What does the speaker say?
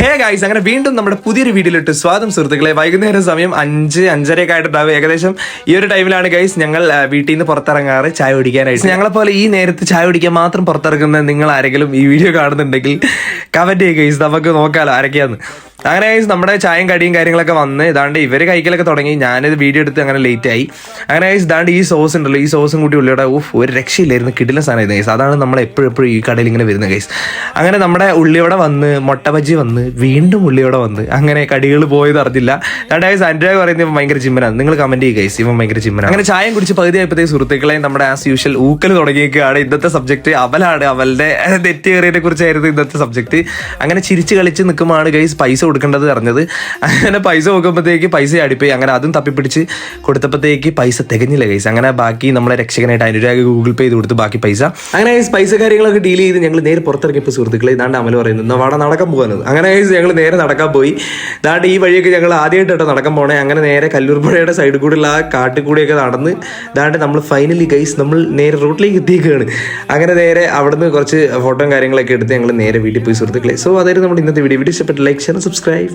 Hey guys, അങ്ങനെ വീണ്ടും നമ്മുടെ പുതിയൊരു വീഡിയോയിലിട്ട് സ്വാഗതം സുഹൃത്തുക്കളെ. വൈകുന്നേരം സമയം 5-5:30 ആയിട്ടുണ്ടാവും. ഏകദേശം ഈ ഒരു ടൈമിലാണ് ഗൈസ് ഞങ്ങൾ വീട്ടിൽ നിന്ന് പുറത്തിറങ്ങാറ് ചായ കുടിക്കാനായിട്ട്. ഞങ്ങളെപ്പോലെ ഈ നേരത്ത് ചായ കുടിക്കാൻ മാത്രം പുറത്തിറങ്ങുന്ന നിങ്ങൾ ആരെങ്കിലും ഈ വീഡിയോ കാണുന്നുണ്ടെങ്കിൽ കമന്റ് ചെയ്യുക ഗൈസ്, നമുക്ക് നോക്കാലോ ആരൊക്കെയാന്ന്. അങ്ങനെ ഗൈസ് നമ്മുടെ ചായയും കടിയും കാര്യങ്ങളൊക്കെ വന്ന് ഇതാണ്ട് ഇവര് കഴിക്കലൊക്കെ തുടങ്ങി. ഞാനിത് വീഡിയോ എടുത്ത് അങ്ങനെ ലേറ്റ് ആയി. അങ്ങനെ ഗൈസ് ഇതാണ്ട് ഈ സോസ് ഉണ്ടല്ലോ, ഈ സോസും കൂടി ഉള്ളിയുടെ ഒരു രക്ഷയില്ലായിരുന്നു, കിടിലൻ സാധനം ഗൈസ്. അതാണ് നമ്മൾ എപ്പോഴും ഈ കടയിൽ ഇങ്ങനെ വരുന്നത് ഗൈസ്. അങ്ങനെ നമ്മുടെ ഉള്ളിയോടെ വന്ന് മുട്ട ബജി വന്ന് വീണ്ടും ഉള്ളിയോടെ വന്ന് അങ്ങനെ കടികൾ പോയത് അറിഞ്ഞില്ല. രണ്ട് ഗൈസ് അനുരാഗ് പറയുന്നത് ഇവൻ ഭയങ്കര ജിമ്മനാണ്. നിങ്ങൾ കമന്റ് ചെയ്യുക ഗൈസ്, ഇവൻ ഭയങ്കര ജിമ്മനാണ്. അങ്ങനെ ചായം കുടിച്ച് പകുതി ആയപ്പോഴത്തേക്ക് സുഹൃത്തുക്കളെ നമ്മുടെ ആസ് യൂഷ്വൽ ഊക്കൽ തുടങ്ങിയൊക്കെയാണ്. ഇന്നത്തെ സബ്ജക്ട് അവലാണ്, അവളുടെ തെറ്റ് കയറിയതിനെ കുറിച്ചായിരുന്നു ഇന്നത്തെ സബ്ജക്ട്. അങ്ങനെ ചിരിച്ച് കളിച്ച് നിൽക്കുമ്പോഴാണ് ഗൈസ് പൈസ കൊടുക്കേണ്ടത് അറിഞ്ഞത്. അങ്ങനെ പൈസ നോക്കുമ്പോഴത്തേക്ക് പൈസ അടിപ്പോയി. അങ്ങനെ അതും തപ്പിപ്പിടിച്ച് കൊടുത്തപ്പോഴത്തേക്ക് പൈസ തികഞ്ഞില്ല ഗൈസ്. അങ്ങനെ ബാക്കി നമ്മളെ രക്ഷകനായിട്ട് അനുരാഗ് ഗൂഗിൾ പേ ചെയ്ത് കൊടുത്ത് ബാക്കി പൈസ. അങ്ങനെ ഗൈസ് പൈസ കാര്യങ്ങളൊക്കെ ഡീൽ ചെയ്ത് ഞങ്ങൾ നേരെ പുറത്തിറങ്ങിയപ്പോൾ സുഹൃത്തുക്കളെ ഇതാണ്ട് അമൽ പറയുന്നത് വാട നടക്കാൻ പോകാനത്. അങ്ങനെ ഗൈസ് ഞങ്ങൾ നേരെ നടക്കാൻ പോയി. ഇതാണ്ട് ഈ വഴിയൊക്കെ ഞങ്ങൾ ആദ്യമായിട്ടോ നടക്കാൻ പോണേ. അങ്ങനെ നേരെ കല്ലൂർപ്പുഴയുടെ സൈഡിൽ കൂടെയുള്ള ആ കാട്ടിൽ നടന്ന് ഇതാണ്ട് നമ്മൾ ഫൈനലി ഗൈസ് നമ്മൾ നേരെ റൂട്ടിലേക്ക് എത്തിക്കുകയാണ്. അങ്ങനെ നേരെ അവിടുന്ന് കുറച്ച് ഫോട്ടോയും കാര്യങ്ങളൊക്കെ എടുത്ത് ഞങ്ങൾ നേരെ വീട്ടിൽ പോയി സുഹൃത്തുക്കളെ. സോ അതായിരുന്നു നമ്മുടെ ഇന്നത്തെ വീഡിയോ. ഇഷ്ടപ്പെട്ട ലൈക്ക്, ഷെയർ, സബ്സ്ക്രൈബ്.